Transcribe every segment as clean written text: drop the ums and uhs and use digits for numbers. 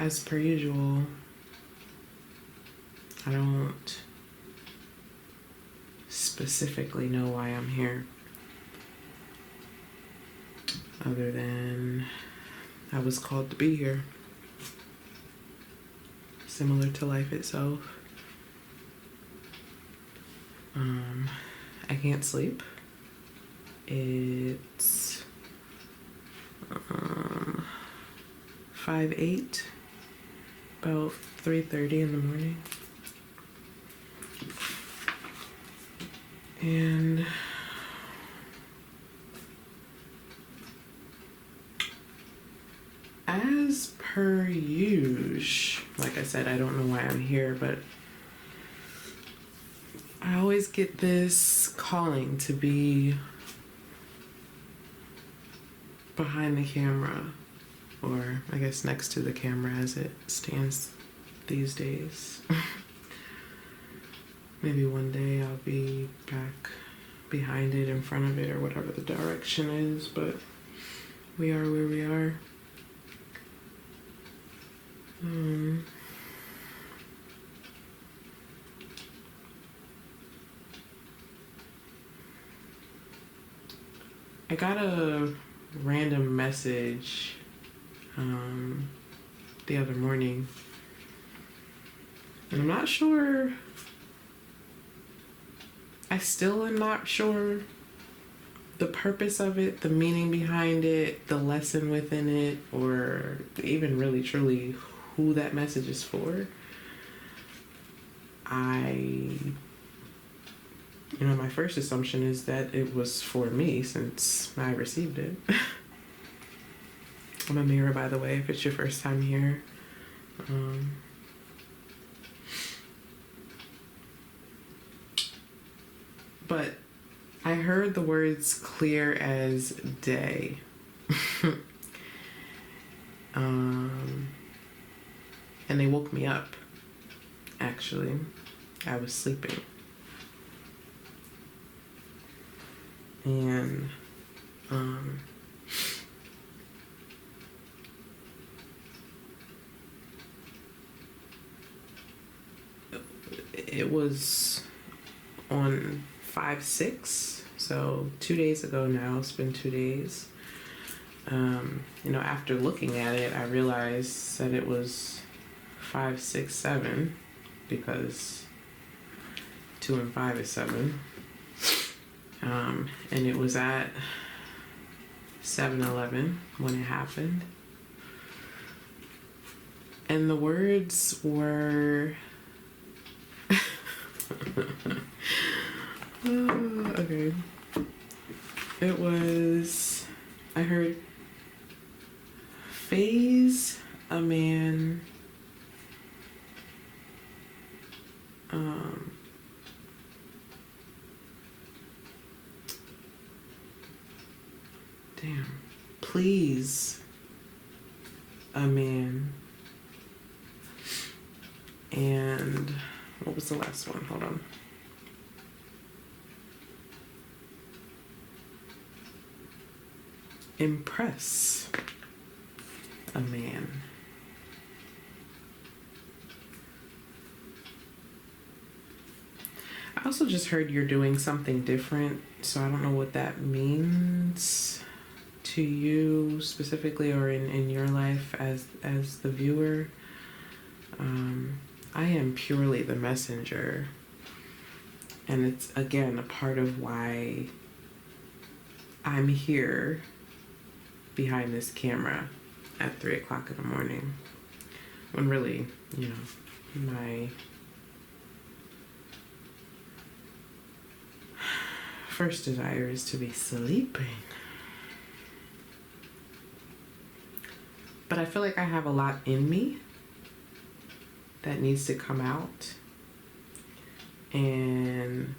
as per usual, I don't specifically know why I'm here, other than I was called to be here. Similar to life itself. I can't sleep. It's 5:08, about 3:30 in the morning. And as per usual, like I said, I don't know why I'm here, but I always get this calling to be behind the camera, or I guess next to the camera as it stands these days. Maybe one day I'll be back behind it, in front of it, or whatever the direction is, but we are where we are. I got a random message the other morning, and I'm not sure, I still am not sure the purpose of it, the meaning behind it, the lesson within it, or even really truly who that message is for. My first assumption is that it was for me since I received it. I'm Amira, by the way, if it's your first time here. But I heard the words clear as day. And they woke me up, actually. I was sleeping. And it was on 5/6, so 2 days ago now. It's been 2 days. After looking at it, I realized that it was 5, 6, 7, because 2 and 5 is 7. And it was at 7-Eleven when it happened. And the words were okay. It was, I heard, phase a man, please a man, and what was the last one? Hold on. Impress a man. I also just heard you're doing something different, so I don't know what that means to you specifically, or in your life as the viewer. I am purely the messenger, and it's again a part of why I'm here behind this camera at 3 o'clock in the morning, when really, my first desire is to be sleeping. But I feel like I have a lot in me that needs to come out, and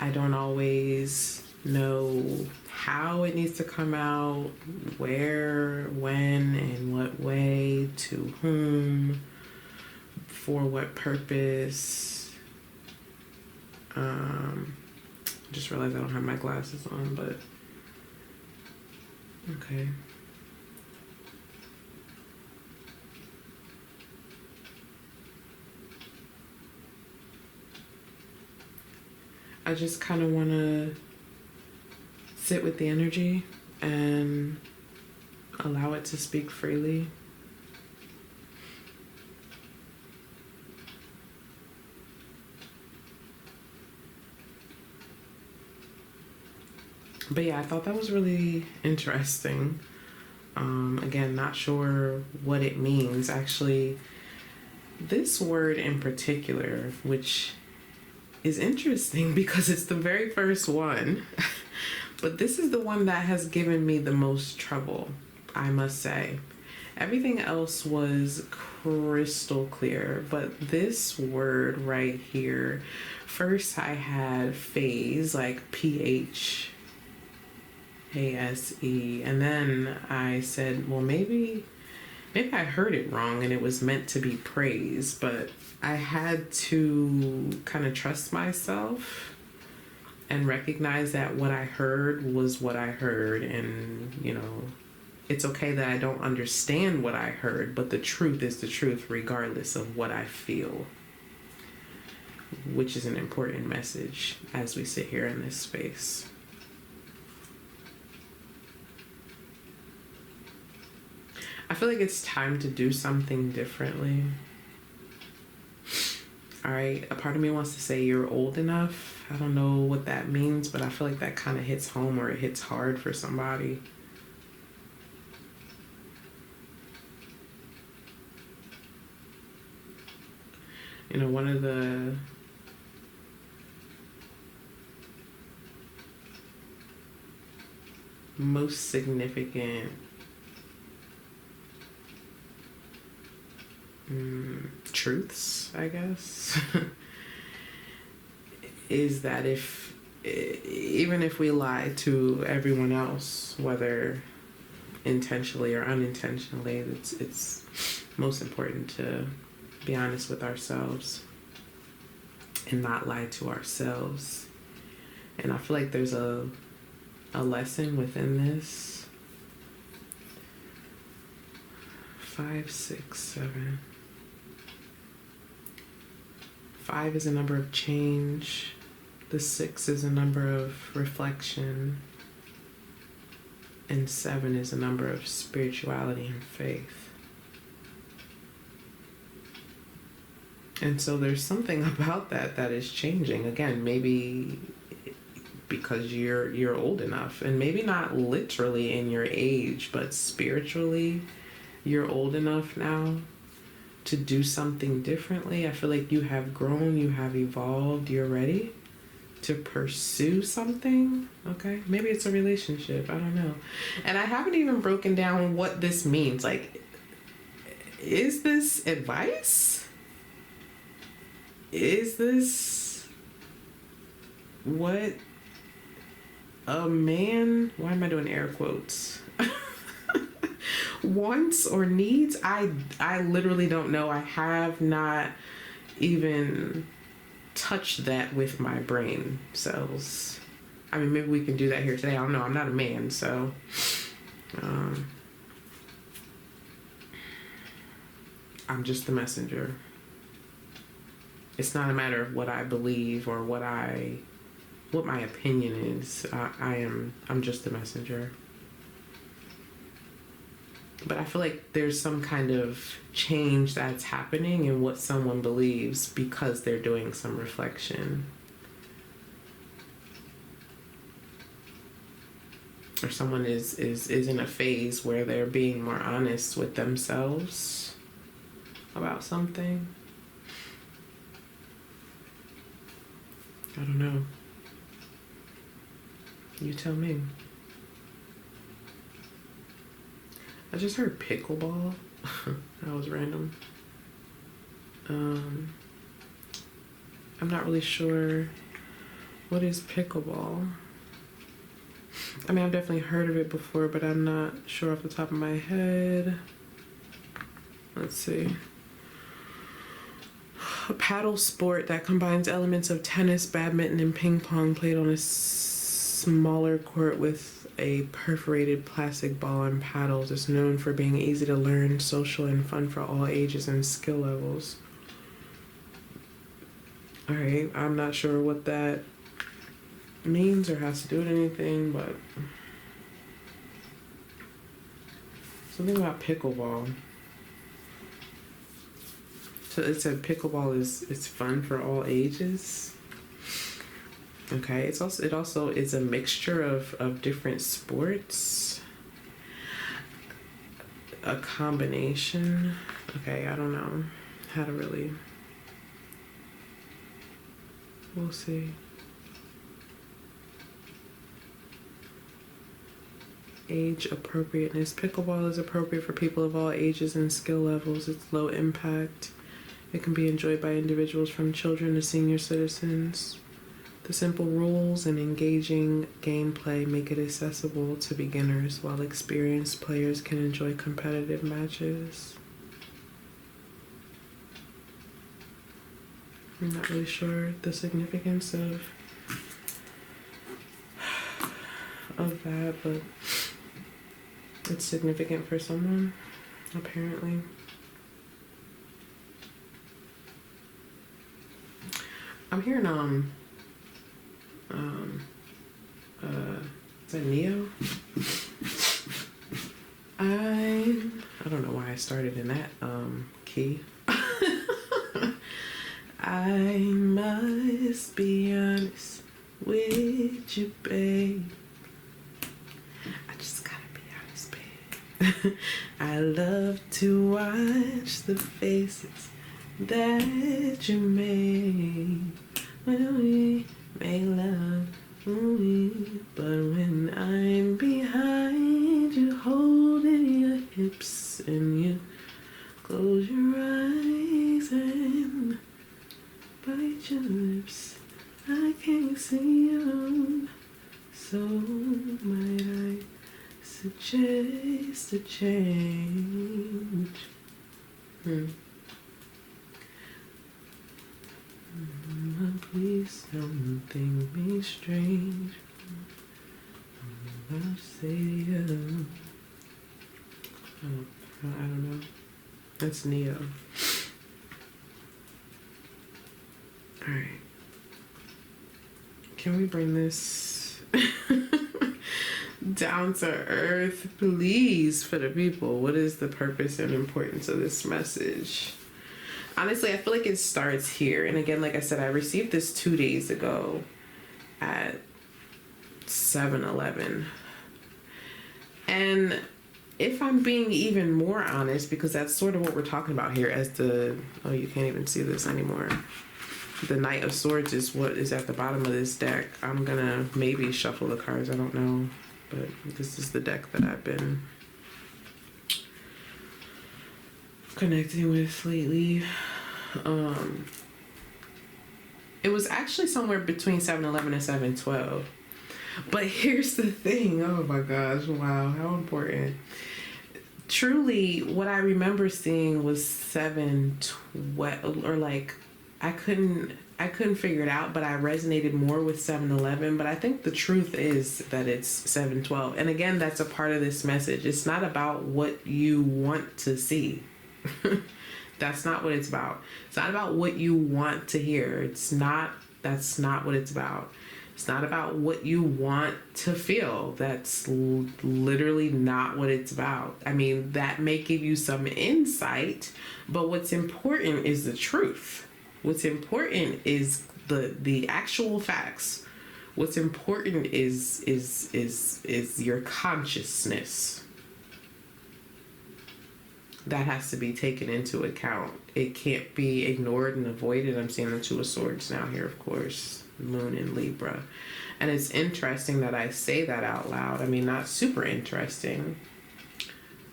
I don't always know how it needs to come out, where, when, in what way, to whom, for what purpose. Just realized I don't have my glasses on, but okay. I just kind of want to sit with the energy and allow it to speak freely. But yeah, I thought that was really interesting. Again, not sure what it means. Actually, this word in particular, which is interesting because it's the very first one, but this is the one that has given me the most trouble, I must say. Everything else was crystal clear, but this word right here, first I had phase, like PHASE, and then I said, well, maybe I heard it wrong and it was meant to be praise, but I had to kind of trust myself and recognize that what I heard was what I heard. And, you know, it's okay that I don't understand what I heard, but the truth is the truth regardless of what I feel, which is an important message as we sit here in this space. I feel like it's time to do something differently. All right, a part of me wants to say you're old enough. I don't know what that means, but I feel like that kind of hits home, or it hits hard for somebody. You know, one of the most significant truths, I guess, is that even if we lie to everyone else, whether intentionally or unintentionally, it's most important to be honest with ourselves and not lie to ourselves. And I feel like there's a lesson within this. 5, 6, 7. 5 is a number of change. The 6 is a number of reflection. And 7 is a number of spirituality and faith. And so there's something about that is changing. Again, maybe because you're old enough, and maybe not literally in your age, but spiritually, you're old enough now to do something differently. I feel like you have grown, you have evolved, you're ready to pursue something. Okay, maybe it's a relationship, I don't know. And I haven't even broken down what this means. Like, is this advice? Is this what a man, why am I doing air quotes, wants or needs? I literally don't know. I have not even touched that with my brain cells. I mean, maybe we can do that here today. I don't know. I'm not a man, so I'm just the messenger. It's not a matter of what I believe or what my opinion is. I'm just the messenger. But I feel like there's some kind of change that's happening in what someone believes because they're doing some reflection. Or someone is in a phase where they're being more honest with themselves about something. I don't know. You tell me. I just heard pickleball. That was random. I'm not really sure what is pickleball. I mean, I've definitely heard of it before, but I'm not sure off the top of my head. Let's see. A paddle sport that combines elements of tennis, badminton, and ping pong, played on a smaller court with a perforated plastic ball and paddles. Is known for being easy to learn, social, and fun for all ages and skill levels. All right, I'm not sure what that means or has to do with anything, but something about pickleball. So it said pickleball it's fun for all ages. Okay, it also is a mixture of different sports. A combination. Okay, I don't know how to really. We'll see. Age appropriateness. Pickleball is appropriate for people of all ages and skill levels. It's low impact. It can be enjoyed by individuals from children to senior citizens. The simple rules and engaging gameplay make it accessible to beginners, while experienced players can enjoy competitive matches. I'm not really sure the significance of that, but it's significant for someone, apparently. I'm hearing is that Neo? I don't know why I started in that key. I must be honest with you, babe. I just gotta be honest, babe. I love to watch the faces that you make when we make love. But when I'm behind you, holding your hips, and you close your eyes and bite your lips, I can't see you. So might I suggest a change? Please don't think me strange. I'll say you. I don't know. That's Neo. Alright. Can we bring this down to earth, please, for the people? What is the purpose and importance of this message? Honestly, I feel like it starts here. And again, like I said, I received this 2 days ago at 7-Eleven. And if I'm being even more honest, because that's sort of what we're talking about here as the, oh, you can't even see this anymore. The Knight of Swords is what is at the bottom of this deck. I'm gonna maybe shuffle the cards, I don't know. But this is the deck that I've been connecting with lately. It was actually somewhere between 7-Eleven and 7-12. But here's the thing. Oh my gosh, wow, how important. Truly, what I remember seeing was 7-12, or like I couldn't figure it out, but I resonated more with 7-Eleven. But I think the truth is that it's 7-12. And again, that's a part of this message. It's not about what you want to see. That's not what it's about. It's not about what you want to hear. That's not what it's about. It's not about what you want to feel. That's literally not what it's about. I mean, that may give you some insight, but what's important is the truth. What's important is the actual facts. What's important is your consciousness. That has to be taken into account. It can't be ignored and avoided. I'm seeing the Two of Swords now here, of course. Moon in Libra. And it's interesting that I say that out loud. I mean, not super interesting,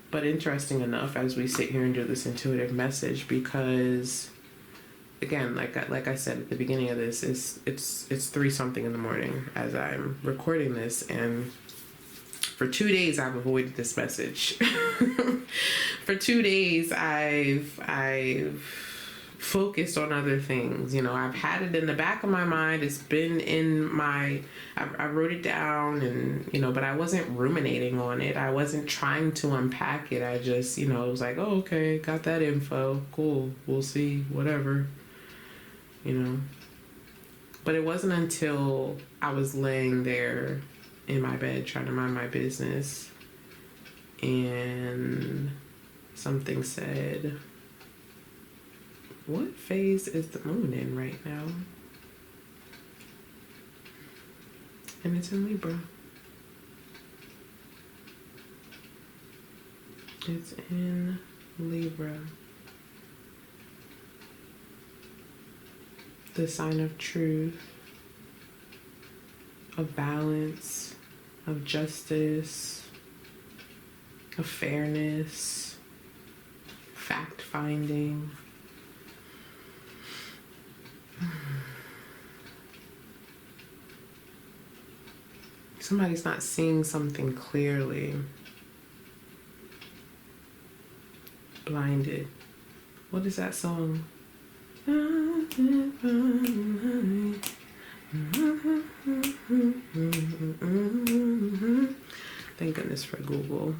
but interesting enough as we sit here and do this intuitive message, because again, like I said at the beginning of this, it's 3 something in the morning as I'm recording this, and for 2 days I've avoided this message. For 2 days I've focused on other things. You know, I've had it in the back of my mind. It's been in my, I wrote it down, and, you know, but I wasn't ruminating on it. I wasn't trying to unpack it. I just, you know, it was like, oh, okay, got that info. Cool. We'll see, whatever, you know. But it wasn't until I was laying there in my bed trying to mind my business and something said, what phase is the moon in right now? And it's in Libra. It's in Libra. The sign of truth, of balance, of justice, of fairness, fact-finding. Somebody's not seeing something clearly. Blinded. What is that song? Thank goodness for Google.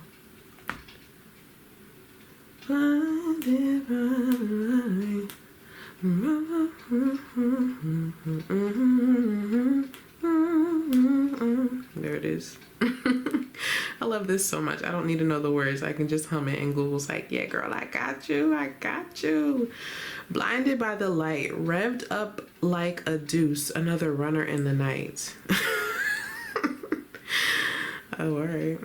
There it is. I love this so much. I don't need to know the words. I can just hum it, and Google's like, yeah, girl, I got you. I got you. Blinded by the light, revved up like a deuce, another runner in the night. Oh, all right.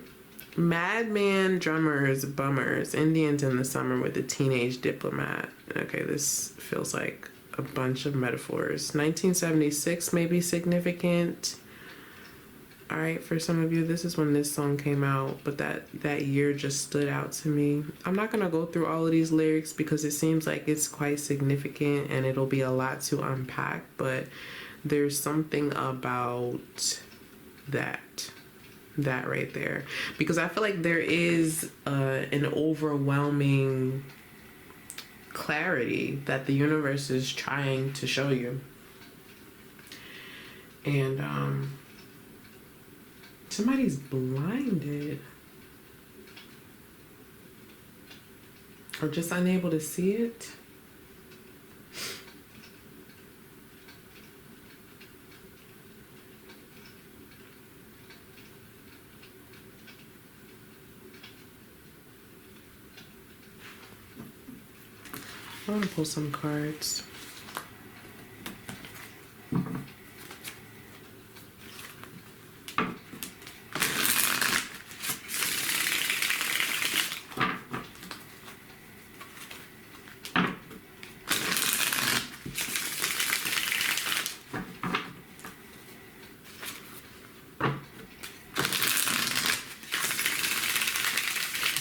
Madman, drummers, bummers, Indians in the summer with a teenage diplomat. Okay, this feels like a bunch of metaphors. 1976 may be significant. All right, for some of you, this is when this song came out, but that year just stood out to me. I'm not going to go through all of these lyrics because it seems like it's quite significant and it'll be a lot to unpack, but there's something about that right there, because I feel like there is an overwhelming clarity that the universe is trying to show you. And somebody's blinded or just unable to see it. I want to pull some cards.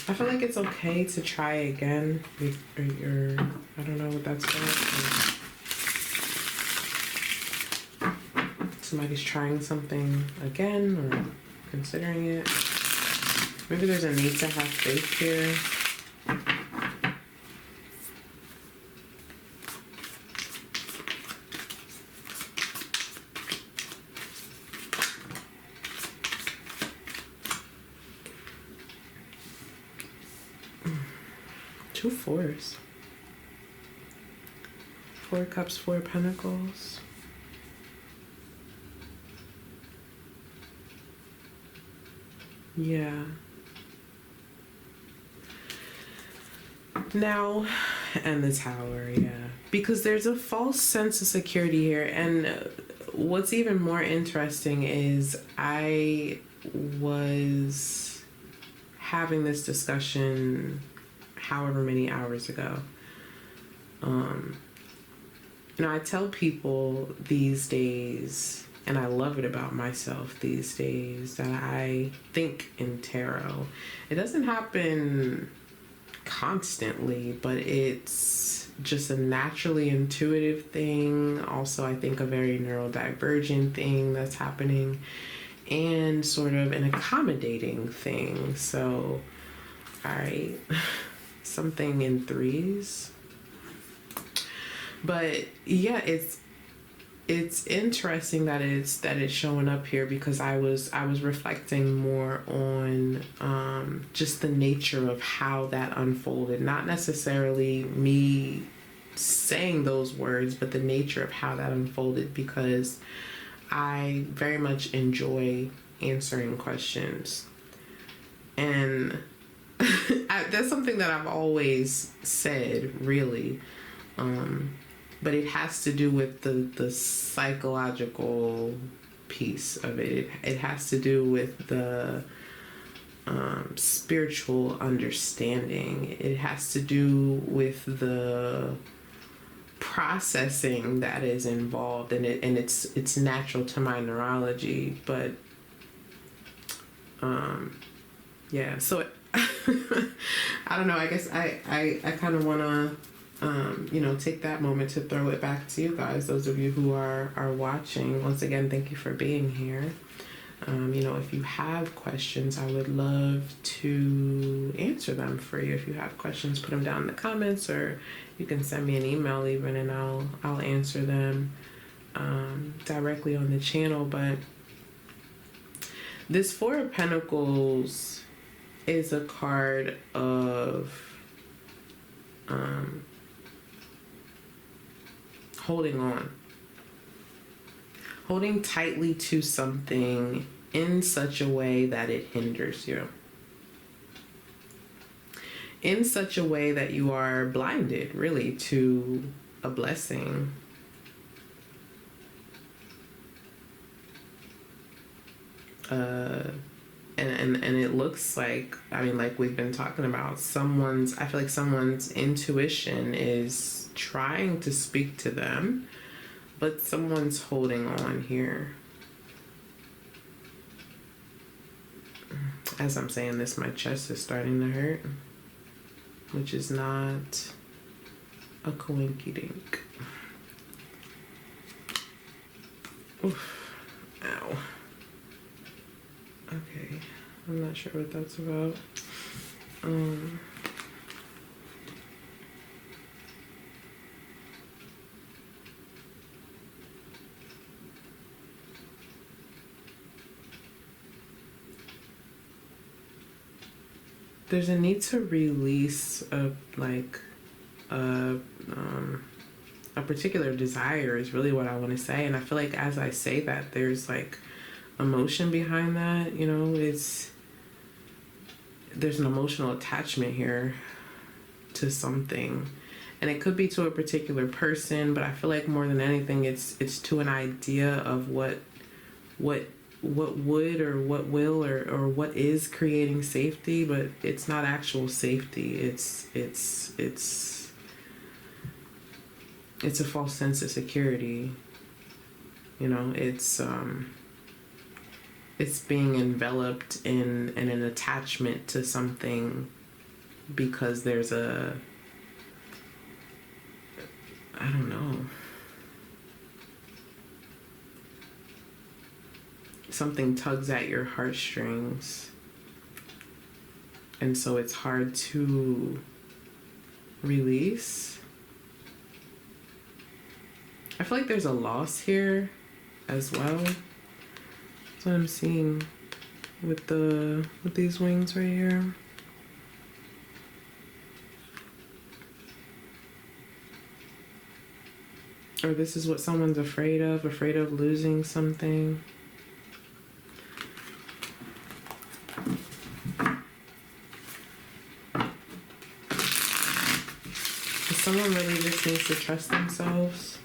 I feel like it's okay to try again if you're, I don't know what that's about. Somebody's trying something again or considering it. Maybe there's a need to have faith here. Two fours. 4 cups, 4 pentacles. Yeah. Now, and the Tower, yeah. Because there's a false sense of security here. And what's even more interesting is I was having this discussion however many hours ago. I tell people these days, and I love it about myself these days, that I think in tarot. It doesn't happen constantly, but it's just a naturally intuitive thing. Also, I think a very neurodivergent thing that's happening, and sort of an accommodating thing. So, all right. Something in 3s, but yeah, it's interesting that it's showing up here, because I was reflecting more on just the nature of how that unfolded, not necessarily me saying those words, but the nature of how that unfolded, because I very much enjoy answering questions. And that's something that I've always said, really. But it has to do with the psychological piece of it. It has to do with the spiritual understanding. It has to do with the processing that is involved in it, and it's natural to my neurology. But yeah, so I don't know, I guess I kind of want to take that moment to throw it back to you guys, those of you who are watching. Once again, thank you for being here. If you have questions, I would love to answer them for you. If you have questions, put them down in the comments, or you can send me an email even, and I'll answer them directly on the channel. But this Four of Pentacles is a card of holding on. Holding tightly to something in such a way that it hinders you. In such a way that you are blinded, really, to a blessing. And it looks like, like we've been talking about, I feel like someone's intuition is trying to speak to them, but someone's holding on here. As I'm saying this, my chest is starting to hurt, which is not a coinky-dink. Oof. Ow. Okay, I'm not sure what that's about. There's a need to release a particular desire is really what I want to say. And I feel like as I say that, there's like emotion behind that, there's an emotional attachment here to something. And it could be to a particular person, but I feel like more than anything, it's to an idea of what would or what will or what is creating safety, but it's not actual safety. It's a false sense of security. It's being enveloped in an attachment to something because there's I don't know, something tugs at your heartstrings, and so it's hard to release. I feel like there's a loss here as well. That's what I'm seeing with these wings right here. Or this is what someone's afraid of losing something. Someone really just needs to trust themselves.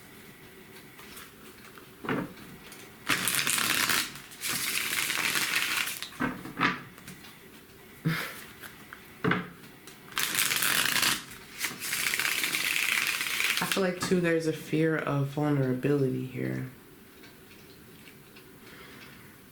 I feel like too, there's a fear of vulnerability here.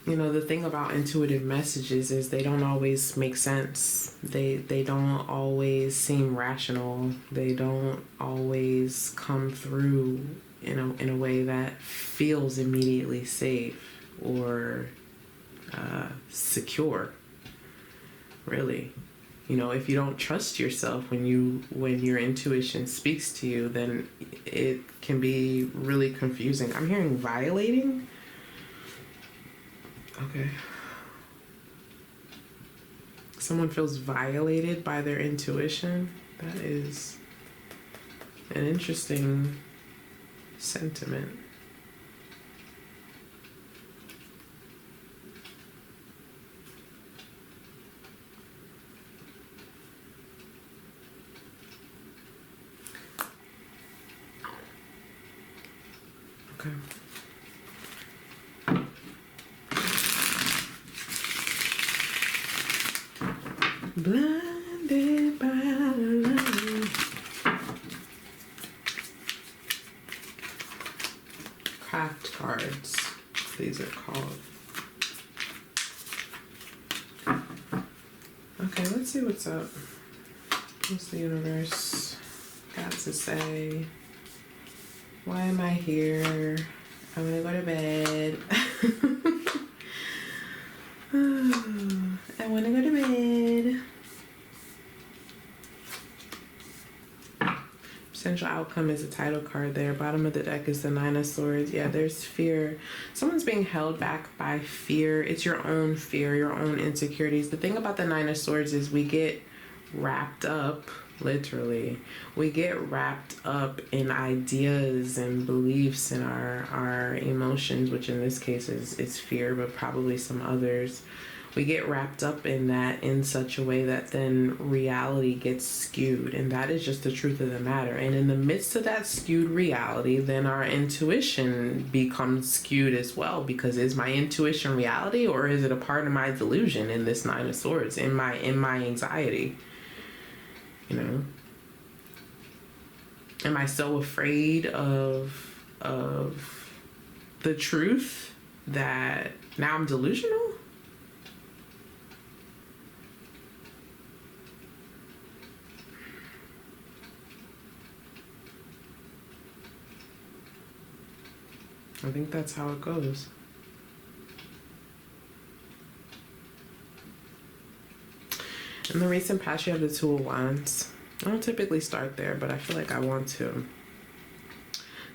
The thing about intuitive messages is they don't always make sense. They don't always seem rational. They don't always come through in a way that feels immediately safe or secure, really. If you don't trust yourself when your intuition speaks to you, then it can be really confusing. I'm hearing violating. Okay. Someone feels violated by their intuition. That is An interesting sentiment. Okay. Blinded by the light. Craft cards, these are called. Okay, let's see what's up. What's the universe got to say? Why am I here? I want to go to bed. I want to go to bed. Potential outcome is a title card there. Bottom of the deck is the Nine of Swords. Yeah, there's fear. Someone's being held back by fear. It's your own fear, your own insecurities. The thing about the Nine of Swords is we get wrapped up, literally. We get wrapped up in ideas and beliefs and our emotions, which in this case is fear, but probably some others. We get wrapped up in that in such a way that then reality gets skewed, and that is just the truth of the matter. And in the midst of that skewed reality, then our intuition becomes skewed as well, because is my intuition reality, or is it a part of my delusion in this Nine of Swords, in my anxiety? You know, am I so afraid of the truth that now I'm delusional? I think that's how it goes. In the recent past, you have the Two of Wands. I don't typically start there, but I feel like I want to.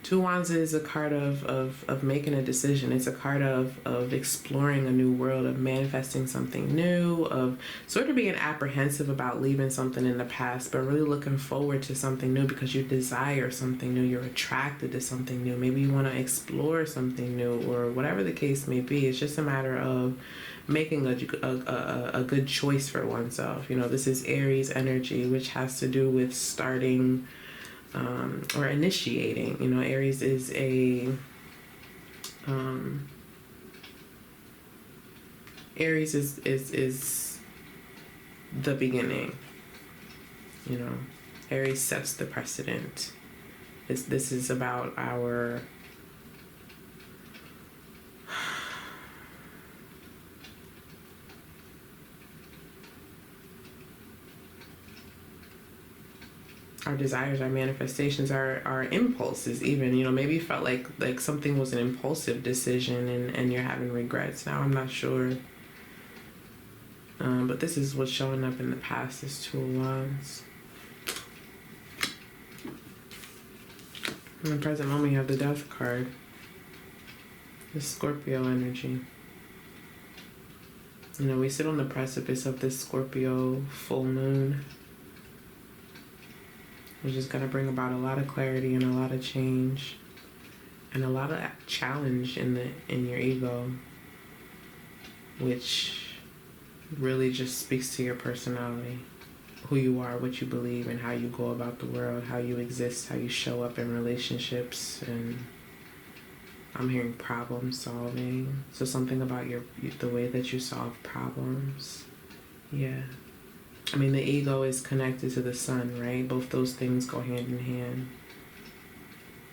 Two of Wands is a card of making a decision. It's a card of exploring a new world, of manifesting something new, of sort of being apprehensive about leaving something in the past, but really looking forward to something new because you desire something new. You're attracted to something new. Maybe you want to explore something new, or whatever the case may be. It's just a matter of making a good choice for oneself. You know, this is Aries energy, which has to do with starting or initiating. You know, Aries is Aries is the beginning. You know, Aries sets the precedent. This is about our desires, our manifestations, our impulses even. You know, maybe you felt like something was an impulsive decision and you're having regrets now. I'm not sure. But this is what's showing up in the past, is Two of Wands. In the present moment, you have the Death card. The Scorpio energy. You know, we sit on the precipice of this Scorpio full moon, which is going to bring about a lot of clarity and a lot of change and a lot of challenge in your ego, which really just speaks to your personality, who you are, what you believe, and how you go about the world, how you exist, how you show up in relationships. And I'm hearing problem solving, so something about the way that you solve problems. Yeah. I mean, the ego is connected to the sun, right? Both those things go hand in hand.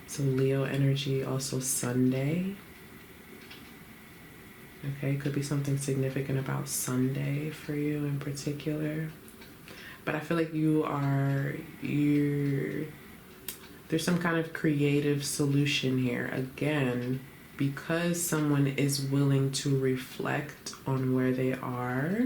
So Leo energy, also Sunday. Okay, could be something significant about Sunday for you in particular. But I feel like there's some kind of creative solution here. Again, because someone is willing to reflect on where they are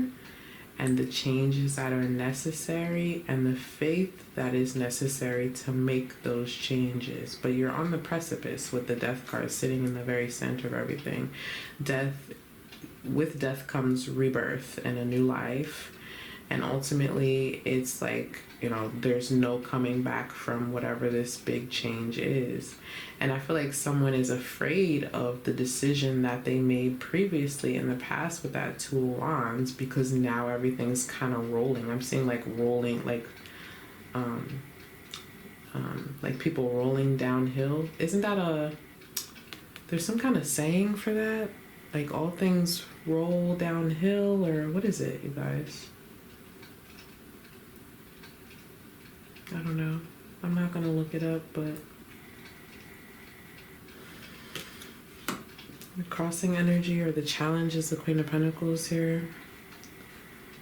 and the changes that are necessary and the faith that is necessary to make those changes. But you're on the precipice with the Death card sitting in the very center of everything. With death comes rebirth and a new life. And ultimately, it's like there's no coming back from whatever this big change is. And I feel like someone is afraid of the decision that they made previously in the past with that Two of Wands, because now everything's kind of rolling. I'm seeing like rolling, like people rolling downhill. Isn't that there's some kind of saying for that? Like all things roll downhill, or what is it, you guys? I don't know. I'm not going to look it up, but the crossing energy or the challenge is the Queen of Pentacles here.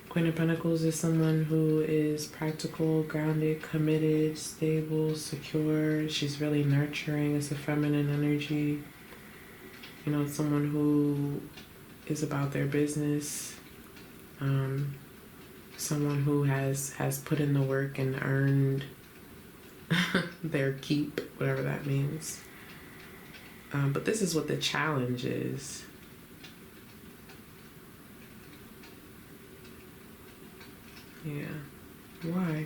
Queen of Pentacles is someone who is practical, grounded, committed, stable, secure. She's really nurturing. It's a feminine energy. It's someone who is about their business. Someone who has put in the work and earned their keep, whatever that means. But this is what the challenge is. Yeah. Why?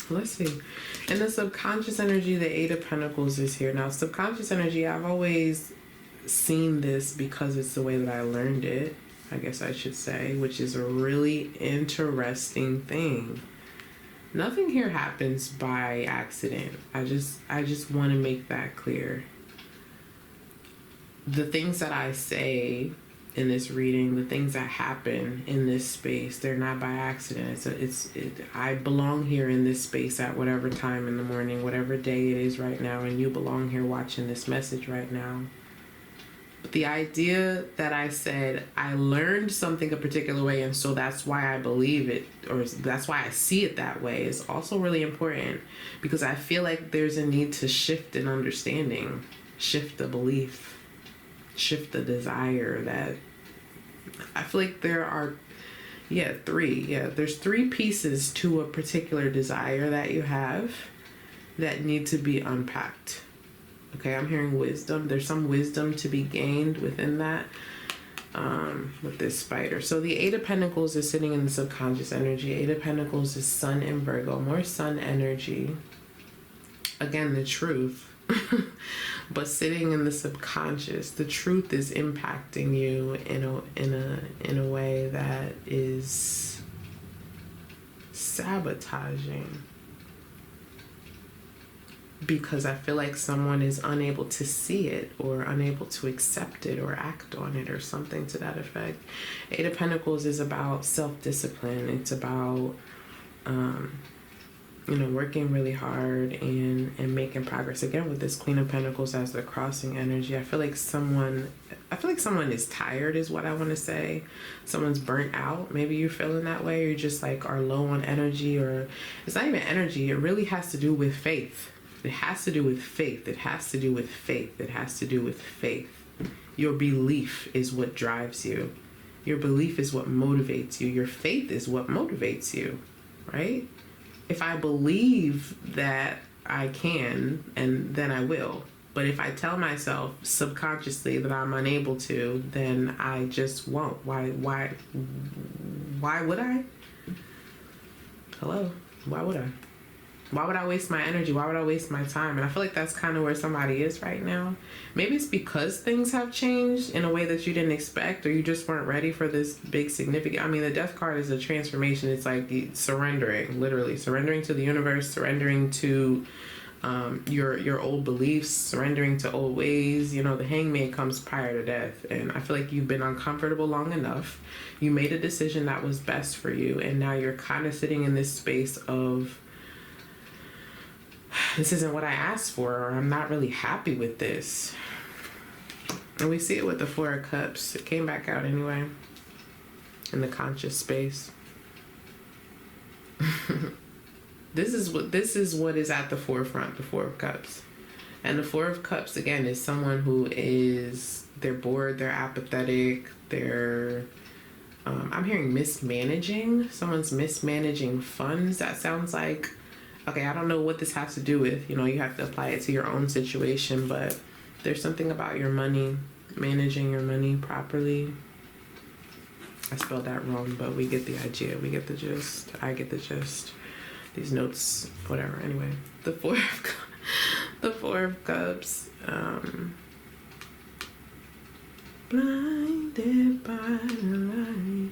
Let's see. In the subconscious energy, the Eight of Pentacles is here. Now, subconscious energy, I've always seen this because it's the way that I learned it, I guess I should say, which is a really interesting thing. Nothing here happens by accident. I just want to make that clear. The things that I say in this reading, the things that happen in this space, they're not by accident. I belong here in this space at whatever time in the morning, whatever day it is right now, and you belong here watching this message right now. The idea that I said I learned something a particular way, and so that's why I believe it, or that's why I see it that way, is also really important, because I feel like there's a need to shift an understanding, shift the belief, shift the desire. That I feel like there are there's three pieces to a particular desire that you have that need to be unpacked. Okay, I'm hearing wisdom. There's some wisdom to be gained within that, with this spider. So the Eight of Pentacles is sitting in the subconscious energy. Eight of Pentacles is Sun in Virgo, more Sun energy. Again, the truth. But sitting in the subconscious, the truth is impacting you in a way that is sabotaging. Because I feel like someone is unable to see it, or unable to accept it, or act on it, or something to that effect. Eight of Pentacles is about self-discipline. It's about working really hard and making progress. Again, with this Queen of Pentacles as the crossing energy, I feel like someone is tired, is what I want to say. Someone's burnt out. Maybe you're feeling that way, or you just like are low on energy, or it's not even energy. It really has to do with faith. It has to do with faith. It has to do with faith. It has to do with faith. Your belief is what drives you. Your belief is what motivates you. Your faith is what motivates you, right? If I believe that I can, and then I will. But if I tell myself subconsciously that I'm unable to, then I just won't. Why would I? Hello? Why would I? Why would I waste my energy? Why would I waste my time? And I feel like that's kind of where somebody is right now. Maybe it's because things have changed in a way that you didn't expect, or you just weren't ready for this big significant. I mean, the Death card is a transformation. It's like surrendering, literally surrendering to the universe, surrendering to your old beliefs, surrendering to old ways. The Hangman comes prior to death, and I feel like you've been uncomfortable long enough. You made a decision that was best for you, and now you're kind of sitting in this space of, this isn't what I asked for, or I'm not really happy with this. And we see it with the Four of Cups. It came back out anyway in the conscious space. This is what is at the forefront, the Four of Cups. And the Four of Cups, again, is someone who they're bored, they're apathetic, I'm hearing mismanaging. Someone's mismanaging funds. That sounds like, okay, I don't know what this has to do with, you have to apply it to your own situation, but there's something about your money, managing your money properly. I spelled that wrong, but we get the idea. We get the gist. I get the gist. These notes, whatever. Anyway, the Four of Cups. Blinded by the light.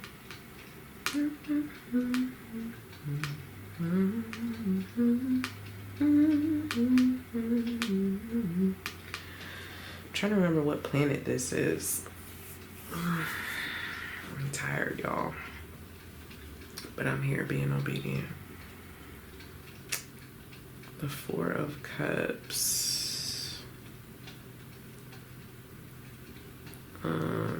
Trying to remember what planet this is. I'm tired, y'all. But I'm here being obedient. The Four of Cups. Oh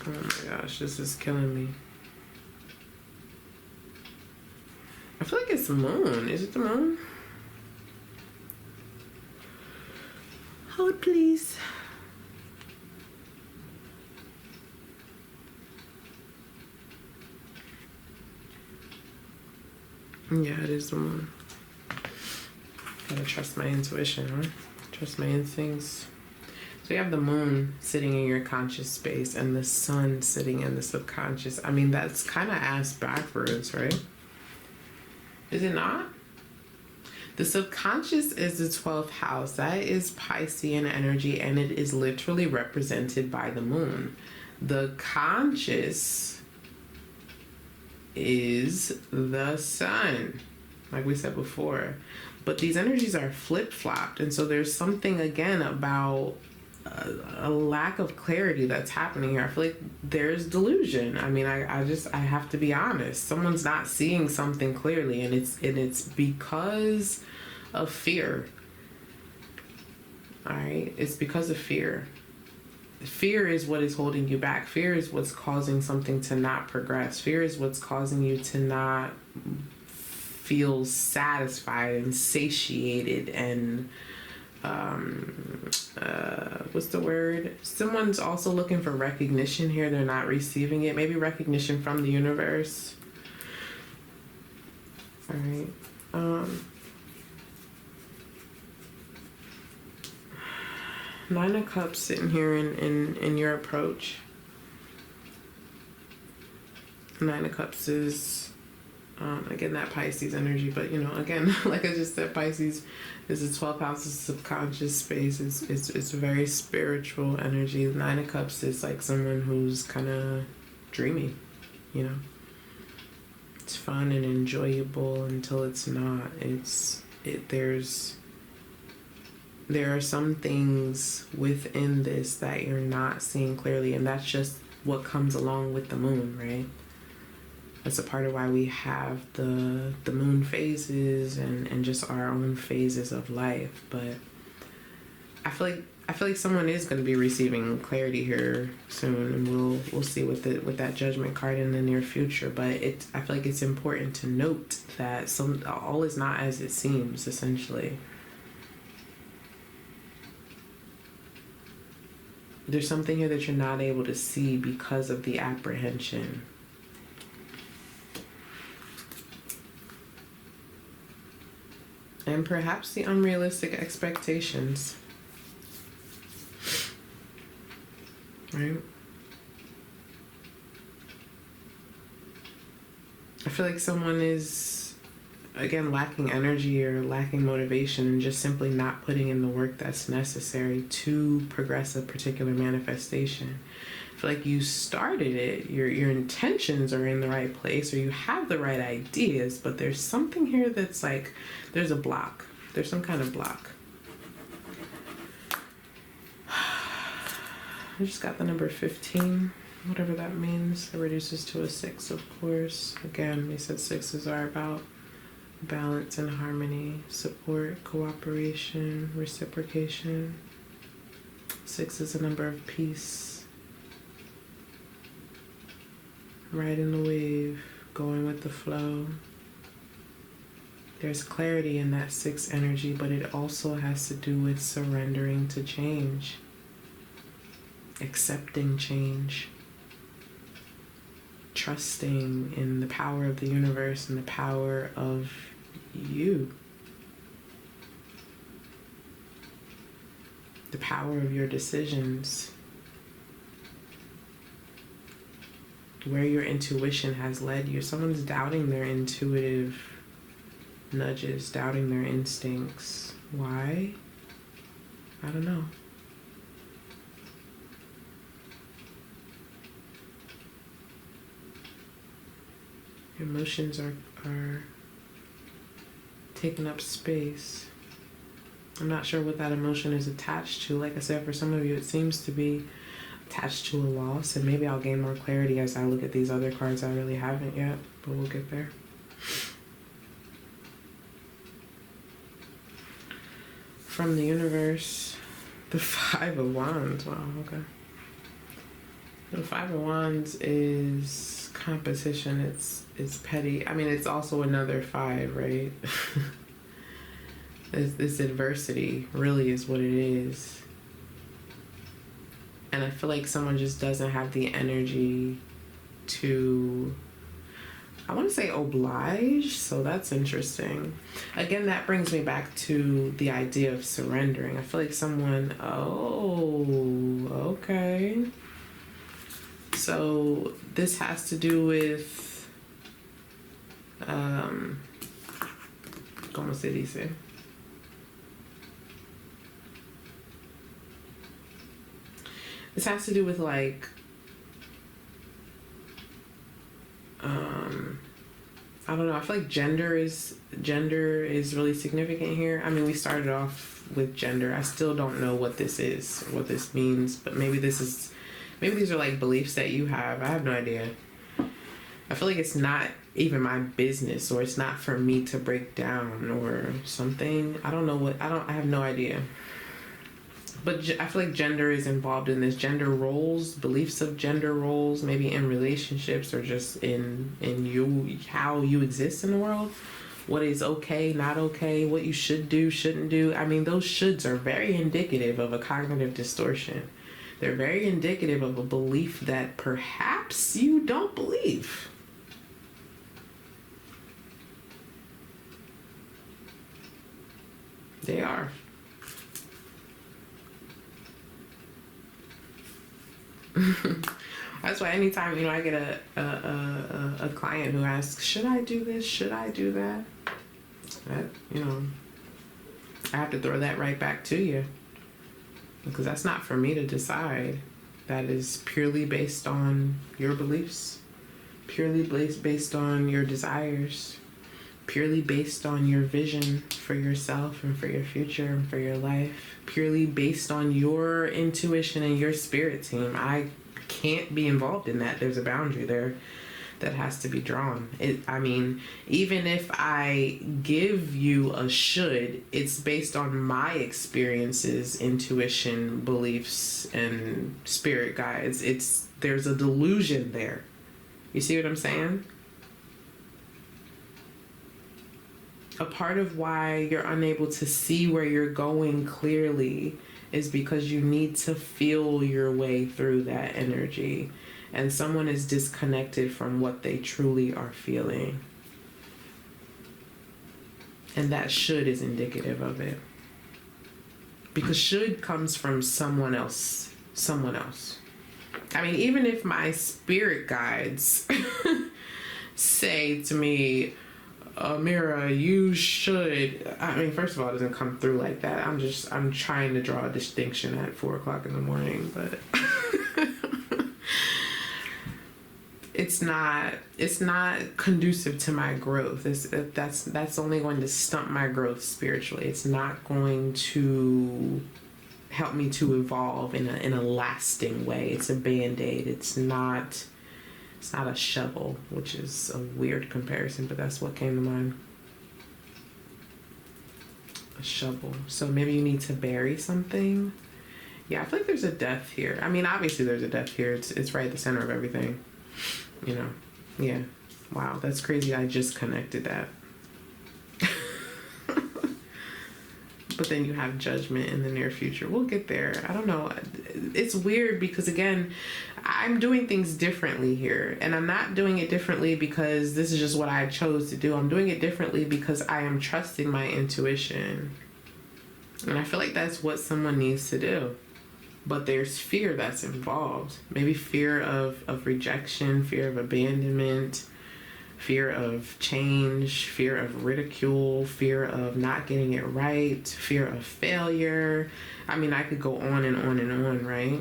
my gosh, this is killing me. I feel like it's the moon. Is it the moon? Hold, please. Yeah, it is the moon. Gotta trust my intuition, huh? Trust my instincts. So you have the moon sitting in your conscious space and the sun sitting in the subconscious. I mean, that's kind of ass backwards, right? Is it not? The subconscious is the 12th house. That is Piscean energy, and it is literally represented by the moon. The conscious is the sun, like we said before. But these energies are flip-flopped, and so there's something, again, about a lack of clarity that's happening here. I feel like there's delusion. I mean, I have to be honest. Someone's not seeing something clearly, and it's because of fear. All right, it's because of fear. Fear is what is holding you back. Fear is what's causing something to not progress. Fear is what's causing you to not feel satisfied and satiated and what's the word? Someone's also looking for recognition here. They're not receiving it. Maybe recognition from the universe. All right. Nine of Cups sitting here in your approach. Nine of Cups is again that Pisces energy, but you know, again, like I just said, Pisces is the 12th house of subconscious space. It's a very spiritual energy. The Nine of Cups is like someone who's kind of dreamy, you know. It's fun and enjoyable until it's not. There are some things within this that you're not seeing clearly, and that's just what comes along with the moon, right? That's a part of why we have the moon phases and just our own phases of life. But I feel like someone is going to be receiving clarity here soon, and we'll see with that Judgment card in the near future. But I feel like it's important to note that all is not as it seems, essentially. There's something here that you're not able to see because of the apprehension. And perhaps the unrealistic expectations. Right? I feel like someone is, again, lacking energy or lacking motivation and just simply not putting in the work that's necessary to progress a particular manifestation. I feel like you started it, your intentions are in the right place, or you have the right ideas, but there's something here that's like, there's a block. There's some kind of block. I just got the number 15, whatever that means. It reduces to a 6, of course. Again, we said 6s are about balance and harmony, support, cooperation, reciprocation. 6 is a number of peace. Riding the wave, going with the flow. There's clarity in that 6 energy, but it also has to do with surrendering to change, accepting change, trusting in the power of the universe and the power of you. The power of your decisions. Where your intuition has led you. Someone's doubting their intuitive nudges, doubting their instincts. Why? I don't know. Emotions are taking up space. I'm not sure what that emotion is attached to. Like I said, for some of you, it seems to be attached to a loss, and maybe I'll gain more clarity as I look at these other cards. I really haven't yet, but we'll get there. From the universe, the Five of Wands. Wow, okay. The Five of Wands is competition. It's petty. I mean, it's also another five, right? This adversity really is what it is. And I feel like someone just doesn't have the energy to, I want to say, oblige. So that's interesting. Again, that brings me back to the idea of surrendering. I feel like someone, oh, okay. So this has to do with, ¿cómo se dice? This has to do with like, I don't know. I feel like gender is really significant here. I mean, we started off with gender. I still don't know what this is, what this means, but maybe these are like beliefs that you have. I have no idea. I feel like it's not even my business, or it's not for me to break down or something. I don't know I have no idea. But I feel like gender is involved in this. Gender roles, beliefs of gender roles, maybe in relationships or just in you, how you exist in the world. What is okay, not okay, what you should do, shouldn't do. I mean, those shoulds are very indicative of a cognitive distortion. They're very indicative of a belief that perhaps you don't believe. They are. That's why anytime, I get a client who asks, should I do this? Should I do that? I have to throw that right back to you, because that's not for me to decide. That is purely based on your beliefs, purely based on your desires, purely based on your vision for yourself and for your future and for your life, purely based on your intuition and your spirit team. I can't be involved in that. There's a boundary there that has to be drawn. Even if I give you a should, it's based on my experiences, intuition, beliefs, and spirit guides. There's a delusion there. You see what I'm saying? A part of why you're unable to see where you're going clearly is because you need to feel your way through that energy. And someone is disconnected from what they truly are feeling. And that should is indicative of it. Because should comes from someone else. I mean, even if my spirit guides say to me, Amira, you should. I mean, first of all, it doesn't come through like that. I'm trying to draw a distinction at 4:00 in the morning, but it's not conducive to my growth. That's only going to stunt my growth spiritually. It's not going to help me to evolve in a lasting way. It's a band-aid. It's not a shovel, which is a weird comparison, but that's what came to mind. A shovel. So maybe you need to bury something. Yeah, I feel like there's a death here. I mean, obviously there's a death here. It's right at the center of everything. Yeah. Wow, that's crazy. I just connected that. But then you have judgment in the near future. We'll get there. I don't know. It's weird because, again, I'm doing things differently here. And I'm not doing it differently because this is just what I chose to do. I'm doing it differently because I am trusting my intuition. And I feel like that's what someone needs to do. But there's fear that's involved. Maybe fear of rejection, fear of abandonment, fear of change, fear of ridicule, fear of not getting it right, fear of failure. I mean, I could go on and on and on, right?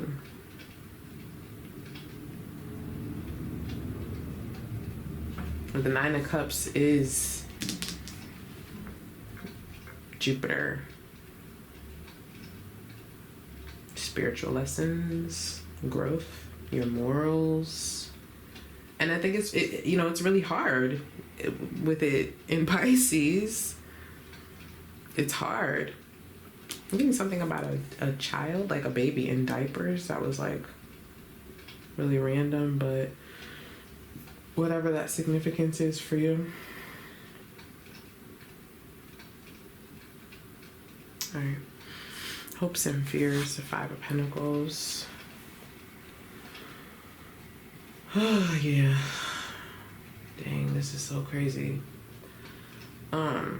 The Nine of Cups is Jupiter. Spiritual lessons, growth, your morals. And I think it's really hard with it in Pisces. It's hard. I'm getting something about a child, like a baby in diapers. That was like really random, but whatever that significance is for you. All right. Hopes and fears, the Five of Pentacles. Oh, yeah. Dang, this is so crazy. So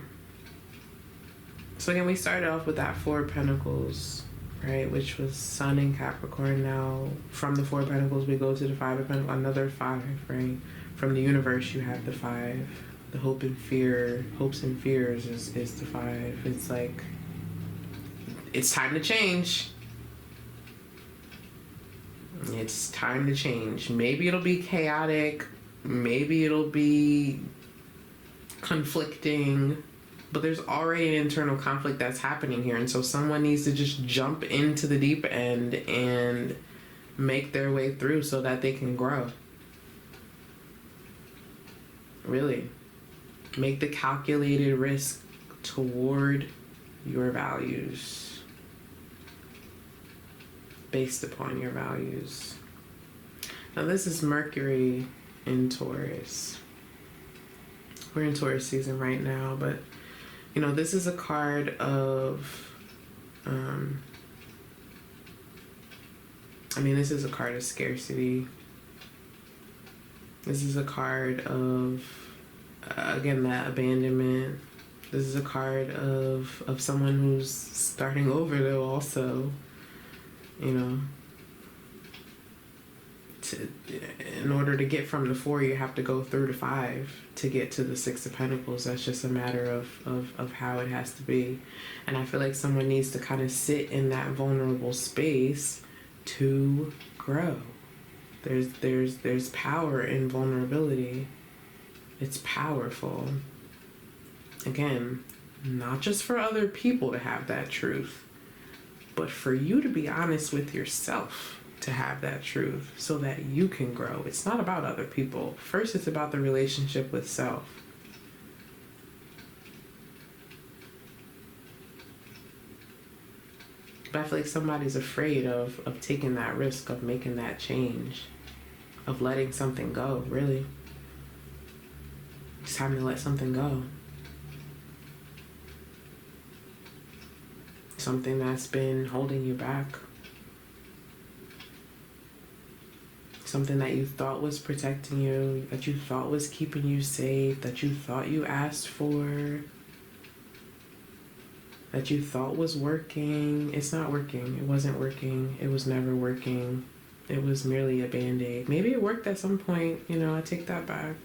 again, we started off with that Four of Pentacles, right? Which was Sun in Capricorn. Now, from the Four of Pentacles, we go to the Five of Pentacles, another five, right? From the universe, you have the five. The hopes and fears is the five. It's like, it's time to change. It's time to change. Maybe it'll be chaotic. Maybe it'll be conflicting. But there's already an internal conflict that's happening here. And so someone needs to just jump into the deep end and make their way through so that they can grow. Really. Make the calculated risk toward your values. Based upon your values. Now this is Mercury in Taurus. We're in Taurus season right now, but this is a card of this is a card of scarcity. This is a card of again, that abandonment. This is a card of someone who's starting over though also. In order to get from the Four, you have to go through the Five to get to the Six of Pentacles. That's just a matter of how it has to be. And I feel like someone needs to kind of sit in that vulnerable space to grow. There's power in vulnerability. It's powerful. Again, not just for other people to have that truth, but for you to be honest with yourself to have that truth so that you can grow. It's not about other people. First, it's about the relationship with self. But I feel like somebody's afraid of taking that risk, of making that change, of letting something go, really. It's time to let something go. Something that's been holding you back. Something that you thought was protecting you, that you thought was keeping you safe, that you thought you asked for, that you thought was working. It's not working. It wasn't working. It was never working. It was merely a band-aid. Maybe it worked at some point, I take that back.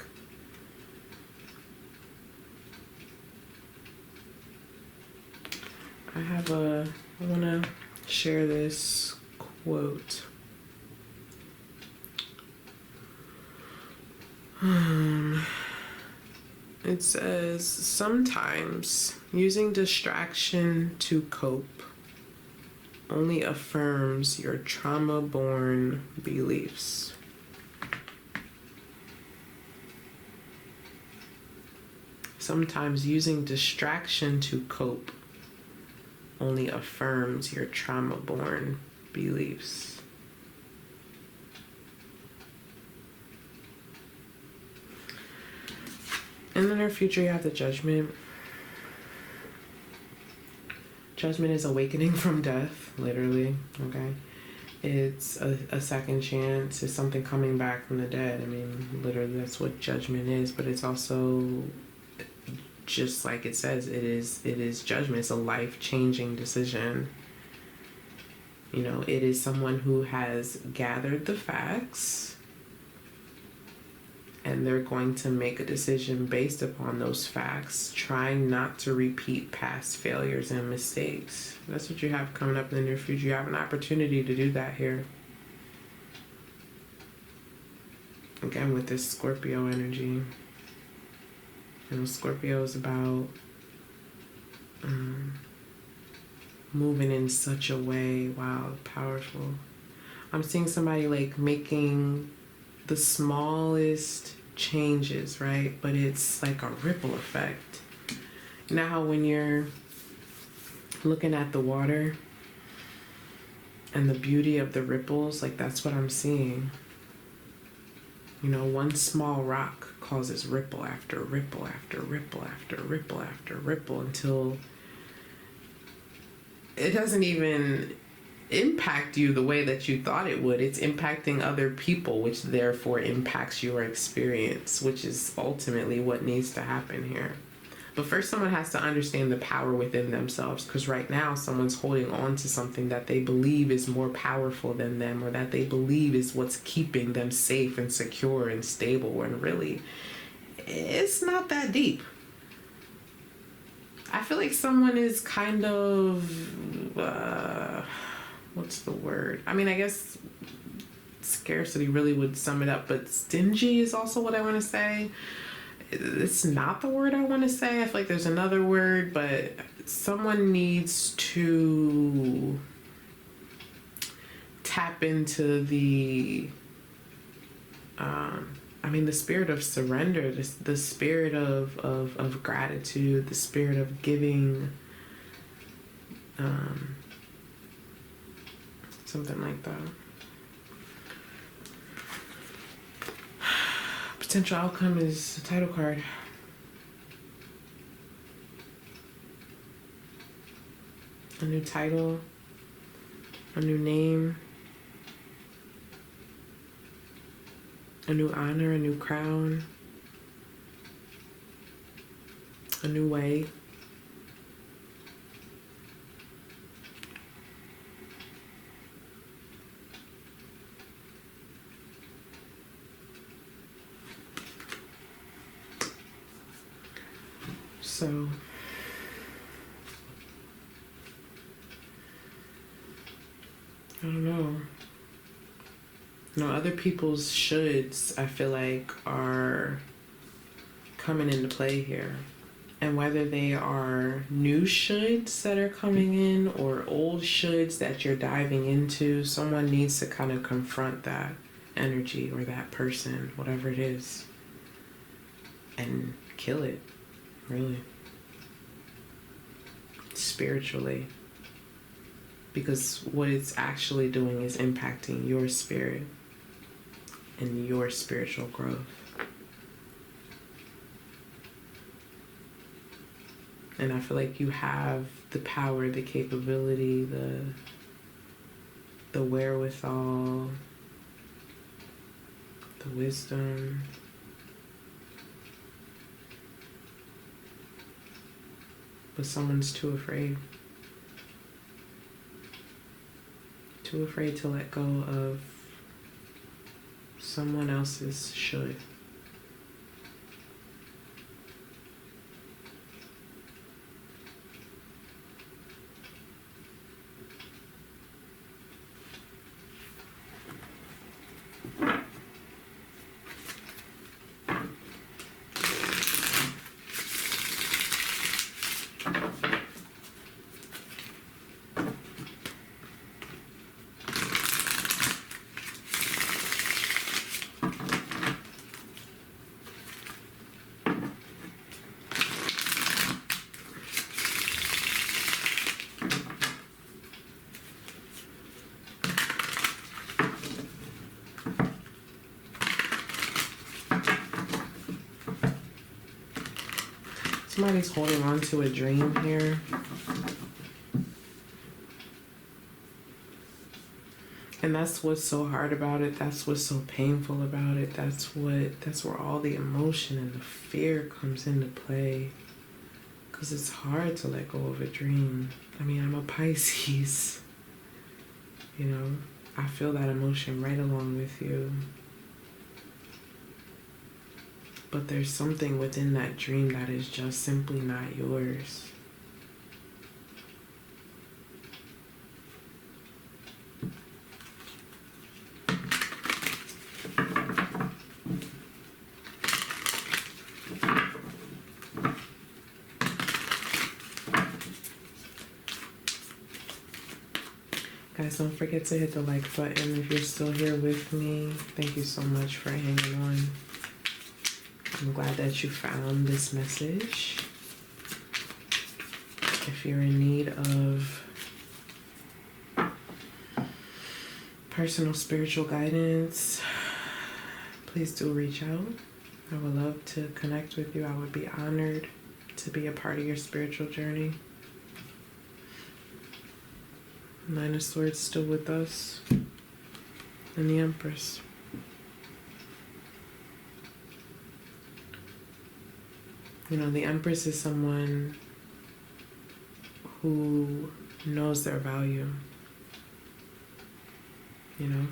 I want to share this quote. It says, sometimes using distraction to cope only affirms your trauma-born beliefs. Sometimes using distraction to cope only affirms your trauma-born beliefs. In the near future, you have the Judgment. Judgment is awakening from death, literally, okay? It's a second chance. It's something coming back from the dead. Literally, that's what Judgment is. But it's also just like it says, it is judgment. It's a life-changing decision. You know, it is someone who has gathered the facts, and they're going to make a decision based upon those facts, trying not to repeat past failures and mistakes. That's what you have coming up in the near future. You have an opportunity to do that here. Again, with this Scorpio energy. You know, Scorpio is about moving in such a way. Wow, powerful. I'm seeing somebody like making the smallest changes, right? But it's like a ripple effect. You know how when you're looking at the water and the beauty of the ripples, like that's what I'm seeing. You know, one small rock causes ripple after ripple after ripple after ripple after ripple until it doesn't even impact you the way that you thought it would. It's impacting other people, which therefore impacts your experience, which is ultimately what needs to happen here. But first, someone has to understand the power within themselves, because right now someone's holding on to something that they believe is more powerful than them, or that they believe is what's keeping them safe and secure and stable, when really it's not that deep. I feel like someone is kind of what's the word? I mean, I guess scarcity really would sum it up, but stingy is also what I want to say. It's not the word I want to say. I feel like there's another word, but someone needs to tap into the the spirit of surrender, the spirit of gratitude, the spirit of giving, something like that. Potential outcome is the title card. A new title, a new name, a new honor, a new crown, a new way. So I don't know. You know, other people's shoulds, I feel like, are coming into play here. And whether they are new shoulds that are coming in or old shoulds that you're diving into, someone needs to kind of confront that energy or that person, whatever it is, and kill it, really. Spiritually. Because what it's actually doing is impacting your spirit and your spiritual growth. And I feel like you have the power, the capability, the wherewithal, the wisdom, but someone's too afraid. Too afraid to let go of someone else's should. Somebody's holding on to a dream here. And that's what's so hard about it. That's what's so painful about it. That's where all the emotion and the fear comes into play. Because it's hard to let go of a dream. I mean, I'm a Pisces. You know, I feel that emotion right along with you. But there's something within that dream that is just simply not yours. Guys, don't forget to hit the like button if you're still here with me. Thank you so much for hanging on. I'm glad that you found this message. If you're in need of personal spiritual guidance, please do reach out. I would love to connect with you. I would be honored to be a part of your spiritual journey. Nine of Swords still with us. And the Empress. You know, the Empress is someone who knows their value. You know?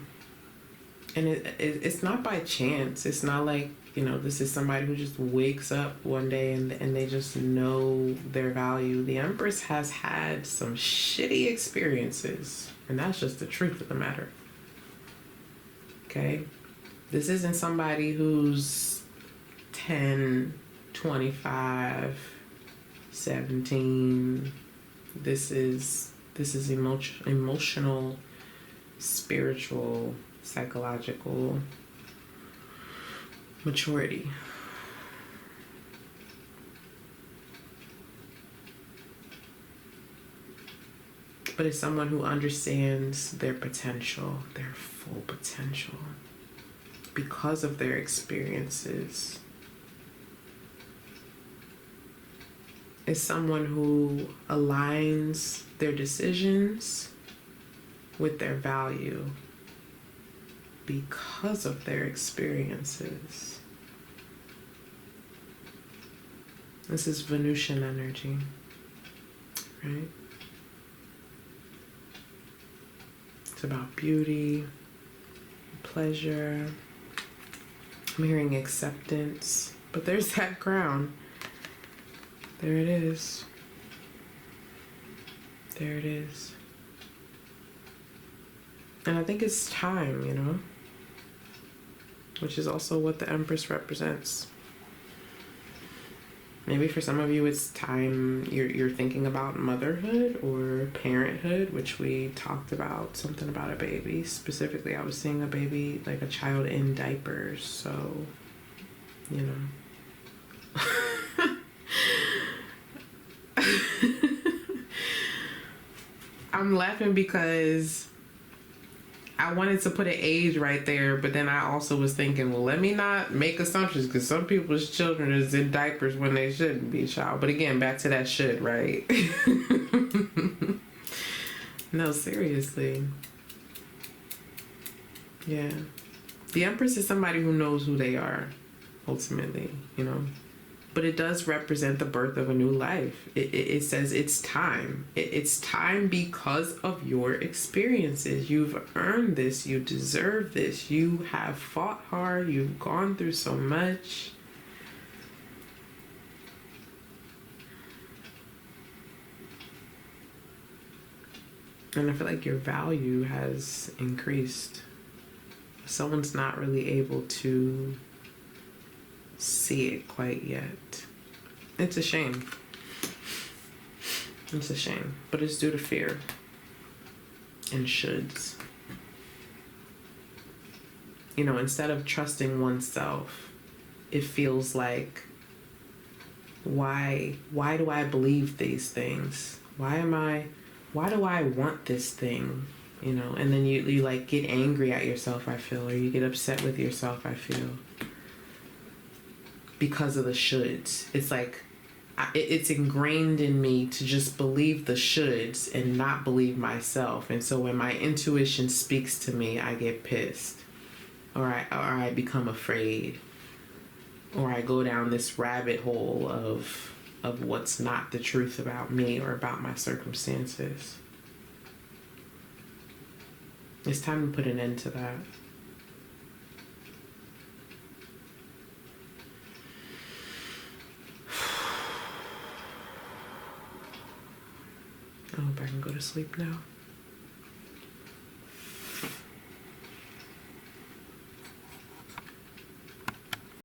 And it's not by chance. It's not like, you know, this is somebody who just wakes up one day and they just know their value. The Empress has had some shitty experiences, and that's just the truth of the matter. Okay? This isn't somebody who's 10, 25, 17. This is emotional, spiritual, psychological maturity. But it's someone who understands their potential, their full potential, because of their experiences. It's someone who aligns their decisions with their value because of their experiences. This is Venusian energy, right? It's about beauty, pleasure. I'm hearing acceptance, but there's that crown. There it is. There it is. And I think it's time, you know, which is also what the Empress represents. Maybe for some of you it's time you're thinking about motherhood or parenthood, which we talked about, something about a baby. Specifically, I was seeing a baby, like a child in diapers, so, you know. I'm laughing because I wanted to put an age right there, but then I also was thinking, well, let me not make assumptions, because some people's children is in diapers when they shouldn't be, child. But again, back to that should, right? No, seriously. Yeah. The Empress is somebody who knows who they are, ultimately, you know. But it does represent the birth of a new life. It says it's time. It's time because of your experiences. You've earned this. You deserve this. You have fought hard. You've gone through so much. And I feel like your value has increased. Someone's not really able to see it quite yet. It's a shame. It's a shame, but it's due to fear and shoulds. You know, instead of trusting oneself, it feels like, why do I believe these things? Why do I want this thing? You know, and then you like get angry at yourself, I feel, or you get upset with yourself, I feel, because of the shoulds. It's like, it's ingrained in me to just believe the shoulds and not believe myself. And so when my intuition speaks to me, I get pissed, or I become afraid, or I go down this rabbit hole of of what's not the truth about me or about my circumstances. It's time to put an end to that. I hope I can go to sleep now.